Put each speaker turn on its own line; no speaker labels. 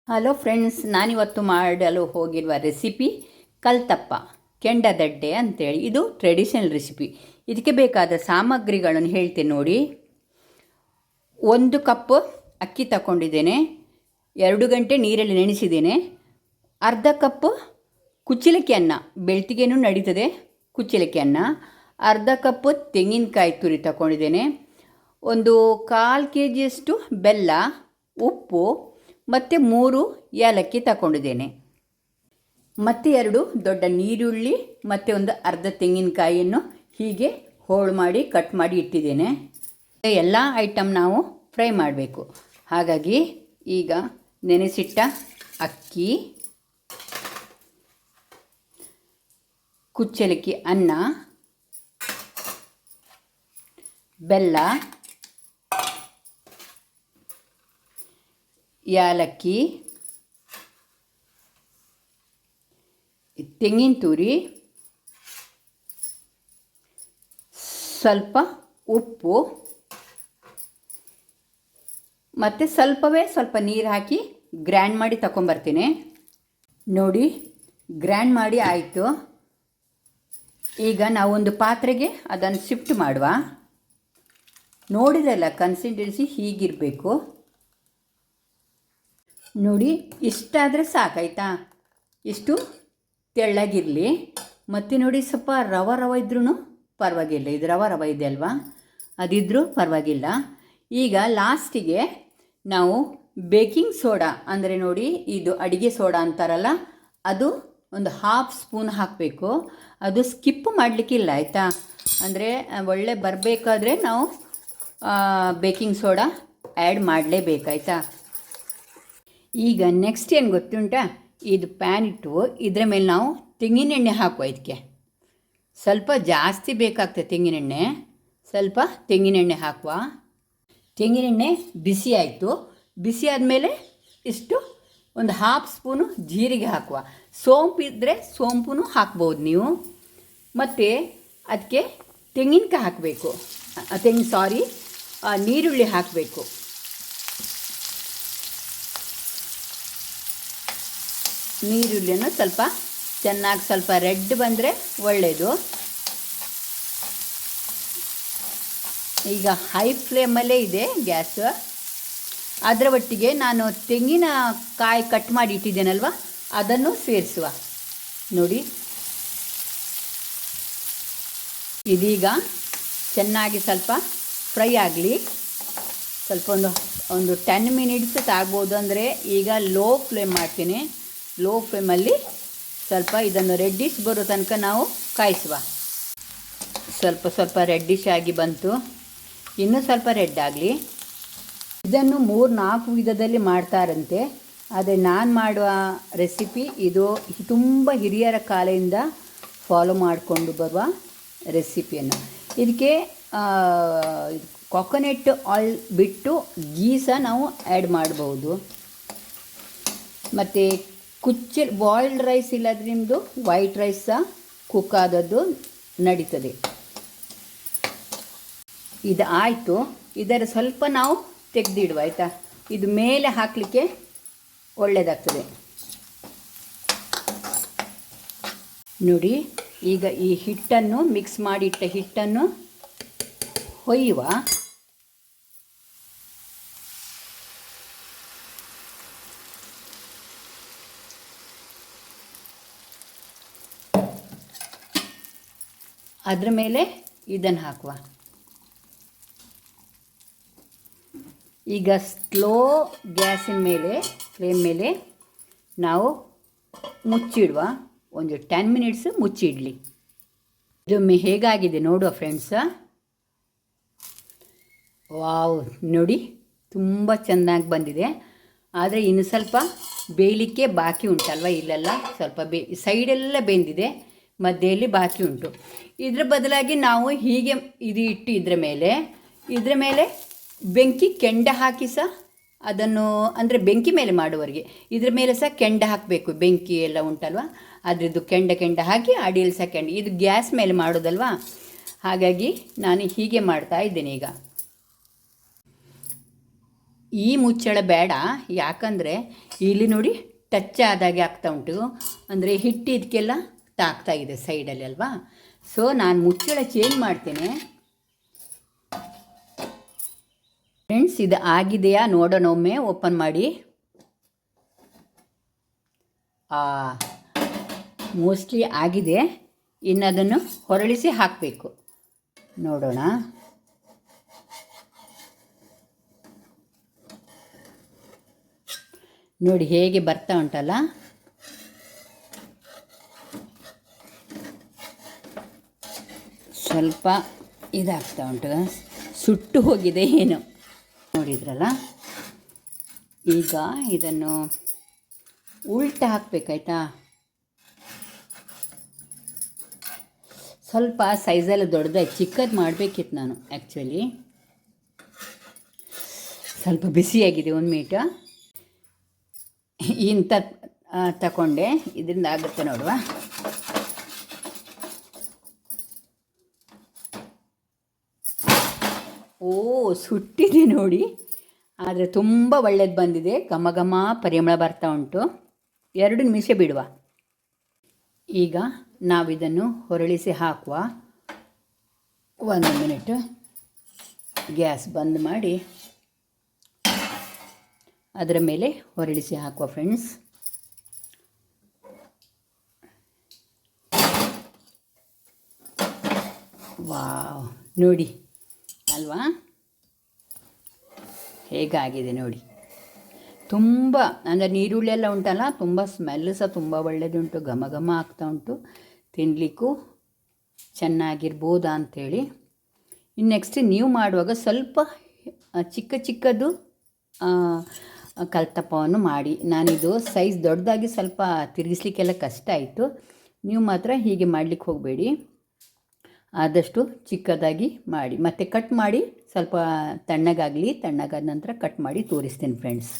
Hello friends, ನಾನಿವತ್ತು ಮಾಡಲು ಹೋಗಿರುವ ರೆಸಿಪಿ ಕಲ್ತಪ್ಪ ಕೆಂಡದಡ್ಡೆ ಅಂತೇಳಿ. ಇದು ಟ್ರೆಡಿಷನಲ್ ರೆಸಿಪಿ. ಇದಕ್ಕೆ ಬೇಕಾದ ಸಾಮಗ್ರಿಗಳನ್ನು ಹೇಳ್ತೇನೆ ನೋಡಿ. 1 ಕಪ್ ಅಕ್ಕಿ ತಗೊಂಡಿದ್ದೇನೆ, 2 ಗಂಟೆ ನೀರಲ್ಲಿ ನೆನೆಸಿದ್ದೇನೆ. ಅರ್ಧ ಕಪ್ ಕುಚ್ಚಲಕ್ಕಿ ಅನ್ನ, ಬೆಳ್ತಿಗೆನೂ ನಡೀತದೆ ಕುಚ್ಚಲಕ್ಕಿ ಅನ್ನ. ಅರ್ಧ ಕಪ್ ತೆಂಗಿನಕಾಯಿ ತುರಿ ತಗೊಂಡಿದ್ದೇನೆ. 1/4 kg ಬೆಲ್ಲ, ಉಪ್ಪು ಮತ್ತು 3 ಏಲಕ್ಕಿ ತಗೊಂಡಿದ್ದೇನೆ. ಮತ್ತು 2 ದೊಡ್ಡ ನೀರುಳ್ಳಿ ಮತ್ತು ಒಂದು ಅರ್ಧ ತೆಂಗಿನಕಾಯಿಯನ್ನು ಹೀಗೆ ಹೋಳು ಮಾಡಿ ಕಟ್ ಮಾಡಿ ಇಟ್ಟಿದ್ದೇನೆ. ಎಲ್ಲ ಐಟಮ್ ನಾವು ಫ್ರೈ ಮಾಡಬೇಕು. ಹಾಗಾಗಿ ಈಗ ನೆನೆಸಿಟ್ಟ ಅಕ್ಕಿ, ಕುಚ್ಚಲಕ್ಕಿ ಅನ್ನ, ಬೆಲ್ಲ, ಏಲಕ್ಕಿ, ತೆಂಗಿನ ತುರಿ, ಸ್ವಲ್ಪ ಉಪ್ಪು ಮತ್ತು ಸ್ವಲ್ಪ ನೀರು ಹಾಕಿ ಗ್ರ್ಯಾಂಡ್ ಮಾಡಿ ತಗೊಂಬರ್ತೀನಿ. ನೋಡಿ, ಗ್ರ್ಯಾಂಡ್ ಮಾಡಿ ಆಯಿತು. ಈಗ ನಾವು ಒಂದು ಪಾತ್ರೆಗೆ ಅದನ್ನು ಶಿಫ್ಟ್ ಮಾಡುವ. ನೋಡಿದ್ರಲ್ಲ, ಕನ್ಸಿಸ್ಟೆನ್ಸಿ ಹೀಗಿರಬೇಕು ನೋಡಿ. ಇಷ್ಟಾದರೆ ಸಾಕಾಯ್ತಾ? ಇಷ್ಟು ತೆಳ್ಳಗಿರಲಿ. ಮತ್ತು ನೋಡಿ, ಸ್ವಲ್ಪ ರವೆ ಇದ್ರೂ ಪರವಾಗಿಲ್ಲ. ಇದು ರವೆ ಇದೆ ಅಲ್ವಾ, ಅದಿದ್ರೂ ಪರವಾಗಿಲ್ಲ. ಈಗ ಲಾಸ್ಟಿಗೆ ನಾವು ಬೇಕಿಂಗ್ ಸೋಡಾ, ಅಂದರೆ ನೋಡಿ ಇದು ಅಡುಗೆ ಸೋಡಾ ಅಂತಾರಲ್ಲ, ಅದು 1/2 ಸ್ಪೂನ್ ಹಾಕಬೇಕು. ಅದು ಸ್ಕಿಪ್ ಮಾಡಲಿಕ್ಕಿಲ್ಲ ಆಯಿತಾ. ಅಂದರೆ ಒಳ್ಳೆ ಬರಬೇಕಾದ್ರೆ ನಾವು ಬೇಕಿಂಗ್ ಸೋಡಾ ಆ್ಯಡ್ ಮಾಡಲೇಬೇಕಾಯ್ತಾ. ಈಗ ನೆಕ್ಸ್ಟ್ ಏನು ಗೊತ್ತುಂಟಾ, ಇದು ಪ್ಯಾನ್ ಇಟ್ಟು ಇದರ ಮೇಲೆ ನಾವು ತೆಂಗಿನೆಣ್ಣೆ ಹಾಕುವ. ಇದಕ್ಕೆ ಸ್ವಲ್ಪ ಜಾಸ್ತಿ ಬೇಕಾಗ್ತದೆ ತೆಂಗಿನೆಣ್ಣೆ. ಸ್ವಲ್ಪ ತೆಂಗಿನೆಣ್ಣೆ ಹಾಕುವ. ತೆಂಗಿನೆಣ್ಣೆ ಬಿಸಿ ಆಯಿತು. ಬಿಸಿ ಆದಮೇಲೆ ಇಷ್ಟು 1/2 ಸ್ಪೂನು ಜೀರಿಗೆ ಹಾಕುವ. ಸೋಂಪು ಇದ್ದರೆ ಸೋಂಪು ಹಾಕ್ಬೋದು ನೀವು. ಮತ್ತು ಅದಕ್ಕೆ ತೆಂಗಿನಕಾಯಿ ಹಾಕಬೇಕು. ನೀರುಳ್ಳಿ ಹಾಕಬೇಕು. ನೀರುಳ್ಳಿಯನ್ನು ಸ್ವಲ್ಪ ರೆಡ್ ಬಂದರೆ ಒಳ್ಳೆಯದು. ಈಗ ಹೈ ಫ್ಲೇಮಲ್ಲೇ ಇದೆ ಗ್ಯಾಸ್. ಅದರ ಒಟ್ಟಿಗೆ ನಾನು ತೆಂಗಿನಕಾಯಿ ಕಟ್ ಮಾಡಿ ಇಟ್ಟಿದ್ದೇನಲ್ವ, ಅದನ್ನು ಸೇರಿಸುವ. ನೋಡಿ, ಇದೀಗ ಚೆನ್ನಾಗಿ ಸ್ವಲ್ಪ ಫ್ರೈ ಆಗಲಿ. ಸ್ವಲ್ಪ ಒಂದು 10 ಮಿನಿಟ್ಸ್ ಆಗ್ಬೋದು. ಅಂದರೆ ಈಗ ಲೋ ಫ್ಲೇಮ್ ಮಾಡ್ತೀನಿ. ಲೋ ಫ್ಲೇಮಲ್ಲಿ ಸ್ವಲ್ಪ ಇದನ್ನು ರೆಡ್ಡಿಶ್ ಬರೋ ತನಕ ನಾವು ಕಾಯಿಸುವ. ಸ್ವಲ್ಪ ರೆಡ್ಡಿಶ್ ಆಗಿ ಬಂತು. ಇನ್ನೂ ಸ್ವಲ್ಪ ರೆಡ್ ಆಗಲಿ. ಇದನ್ನು 3-4 ವಿಧದಲ್ಲಿ ಮಾಡ್ತಾರಂತೆ. ಆದರೆ ನಾನು ಮಾಡುವ ರೆಸಿಪಿ ಇದು ತುಂಬ ಹಿರಿಯರ ಕಾಲದಿಂದ ಫಾಲೋ ಮಾಡಿಕೊಂಡು ಬರುವ ರೆಸಿಪಿಯನ್ನು. ಇದಕ್ಕೆ ಕೊಕೊನೆಟ್ ಆಯಿಲ್ ಬಿಟ್ಟು ಗೀ ಸಹ ನಾವು ಆ್ಯಡ್ ಮಾಡ್ಬೋದು. ಮತ್ತು ಬಾಯ್ಲ್ಡ್ ರೈಸ್ ಇಲ್ಲಾದರೆ ನಿಮ್ಮದು ವೈಟ್ ರೈಸ್ ಸಹ ಕುಕ್ ಆದದ್ದು ನಡೀತದೆ. ಇದು ಆಯಿತು. ಇದರ ಸ್ವಲ್ಪ ನಾವು ತೆಗೆದಿಡುವ ಆಯಿತಾ. ಇದು ಮೇಲೆ ಹಾಕಲಿಕ್ಕೆ ಒಳ್ಳೆಯದಾಗ್ತದೆ. ನೋಡಿ, ಈಗ ಈ ಹಿಟ್ಟನ್ನು ಮಿಕ್ಸ್ ಮಾಡಿಟ್ಟ ಹಿಟ್ಟನ್ನು ಹೊಯ್ಯುವ. ಅದರ ಮೇಲೆ ಇದನ್ನು ಹಾಕುವ. ಈಗ ಸ್ಲೋ ಗ್ಯಾಸಿನ ಮೇಲೆ ಫ್ಲೇಮ್ ಮೇಲೆ ನಾವು ಮುಚ್ಚಿಡುವ. ಒಂದು 10 ಮಿನಿಟ್ಸ್ ಮುಚ್ಚಿಡಲಿ. ಇದೊಮ್ಮೆ ಹೇಗಾಗಿದೆ ನೋಡುವ ಫ್ರೆಂಡ್ಸ. ವಾವ್, ನೋಡಿ ತುಂಬ ಚೆನ್ನಾಗಿ ಬಂದಿದೆ. ಆದರೆ ಇನ್ನು ಸ್ವಲ್ಪ ಬೇಯಲಿಕ್ಕೆ ಬಾಕಿ ಉಂಟಲ್ವ. ಇಲ್ಲೆಲ್ಲ ಸ್ವಲ್ಪ ಸೈಡೆಲ್ಲ ಬೆಂದಿದೆ, ಮಧ್ಯೆಯಲ್ಲಿ ಬಾಕಿ ಉಂಟು. ಇದರ ಬದಲಾಗಿ ನಾವು ಹೀಗೆ ಇದು ಇಟ್ಟು ಇದರ ಮೇಲೆ ಬೆಂಕಿ ಕೆಂಡ ಹಾಕಿ ಸಹ ಅದನ್ನು, ಅಂದರೆ ಬೆಂಕಿ ಮೇಲೆ ಮಾಡುವವರಿಗೆ ಇದರ ಮೇಲೆ ಸಹ ಕೆಂಡ ಹಾಕಬೇಕು. ಬೆಂಕಿ ಎಲ್ಲ ಉಂಟಲ್ವ, ಅದರದ್ದು ಕೆಂಡ ಹಾಕಿ ಅಡಿಯಲ್ಲಿ ಸಹ ಕೆಂಡ. ಇದು ಗ್ಯಾಸ್ ಮೇಲೆ ಮಾಡೋದಲ್ವ, ಹಾಗಾಗಿ ನಾನು ಹೀಗೆ ಮಾಡ್ತಾ ಇದ್ದೇನೆ. ಈಗ ಈ ಮುಚ್ಚಳ ಬೇಡ, ಯಾಕಂದರೆ ಇಲ್ಲಿ ನೋಡಿ ಟಚ್ ಆದಾಗೆ ಆಗ್ತಾ ಉಂಟು, ಅಂದರೆ ಹಿಟ್ಟು ಇದಕ್ಕೆಲ್ಲ ತಾಗ್ತಾ ಇದೆ ಸೈಡಲ್ಲಿ ಅಲ್ವಾ. ಸೊ ನಾನು ಮುಚ್ಚಳ ಚೇಂಜ್ ಮಾಡ್ತೇನೆ ಫ್ರೆಂಡ್ಸ್. ಇದು ಆಗಿದೆಯಾ ನೋಡೋಣ, ಒಮ್ಮೆ ಓಪನ್ ಮಾಡಿ. ಮೋಸ್ಟ್ಲಿ ಆಗಿದೆ. ಇನ್ನು ಅದನ್ನು ಹೊರಳಿಸಿ ಹಾಕಬೇಕು, ನೋಡೋಣ. ನೋಡಿ ಹೇಗೆ ಬರ್ತಾ ಉಂಟಲ್ಲ. ಸ್ವಲ್ಪ ಇದಾಗ್ತಾ ಉಂಟು, ಸುಟ್ಟು ಹೋಗಿದೆ ಏನು, ನೋಡಿದ್ರಲ್ಲ. ಈಗ ಇದನ್ನು ಉಲ್ಟ ಹಾಕಬೇಕಾಯ್ತಾ. ಸ್ವಲ್ಪ ಸೈಜೆಲ್ಲ ದೊಡ್ಡದಾಗಿ ಚಿಕ್ಕದು ಮಾಡಬೇಕಿತ್ತು ನಾನು ಆ್ಯಕ್ಚುಲಿ. ಸ್ವಲ್ಪ ಬಿಸಿಯಾಗಿದೆ, 1 ಮಿನಿಟ್. ಇಂಥ ತಗೊಂಡೆ, ಇದರಿಂದ ಆಗುತ್ತೆ ನೋಡುವ. ಓ ಸುಟ್ಟಿದೆ ನೋಡಿ, ಆದರೆ ತುಂಬ ಒಳ್ಳೇದು ಬಂದಿದೆ. ಘಮ ಘಮ ಪರಿಮಳ ಬರ್ತಾ ಉಂಟು. 2 ನಿಮಿಷ ಬಿಡುವ. ಈಗ ನಾವಿದನ್ನು ಹೊರಳಿಸಿ ಹಾಕುವ. 1 ಮಿನಿಟ್ ಗ್ಯಾಸ್ ಬಂದ್ ಮಾಡಿ ಅದರ ಮೇಲೆ ಹೊರಳಿಸಿ ಹಾಕುವ ಫ್ರೆಂಡ್ಸ್. ವಾವ್, ನೋಡಿ ಅಲ್ವಾ ಹೇಗಾಗಿದೆ ನೋಡಿ. ತುಂಬ ಅಂದರೆ ನೀರುಳ್ಳಿ ಎಲ್ಲ ಉಂಟಲ್ಲ, ತುಂಬ ಸ್ಮೆಲ್ ಸಹ ತುಂಬ ಒಳ್ಳೆಯದುಂಟು, ಘಮ ಘಮ ಆಗ್ತಾ ಉಂಟು. ತಿನ್ನಲಿಕ್ಕೂ ಚೆನ್ನಾಗಿರ್ಬೋದಾ ಅಂಥೇಳಿ. ಇನ್ನು ನೆಕ್ಸ್ಟ್ ನೀವು ಮಾಡುವಾಗ ಸ್ವಲ್ಪ ಚಿಕ್ಕ ಚಿಕ್ಕದು ಕಲ್ತಪ್ಪವನ್ನು ಮಾಡಿ. ನಾನಿದು ಸೈಜ್ ದೊಡ್ಡದಾಗಿ ಸ್ವಲ್ಪ ತಿರುಗಿಸ್ಲಿಕ್ಕೆಲ್ಲ ಕಷ್ಟ ಆಯಿತು. ನೀವು ಮಾತ್ರ ಹೀಗೆ ಮಾಡಲಿಕ್ಕೆ ಹೋಗಬೇಡಿ, ಆದಷ್ಟು ಚಿಕ್ಕದಾಗಿ ಮಾಡಿ. ಮತ್ತು ಕಟ್ ಮಾಡಿ ಸ್ವಲ್ಪ ತಣ್ಣಗಾಗಲಿ, ತಣ್ಣಗಾದ ನಂತರ ಕಟ್ ಮಾಡಿ ತೋರಿಸ್ತೀನಿ ಫ್ರೆಂಡ್ಸ್.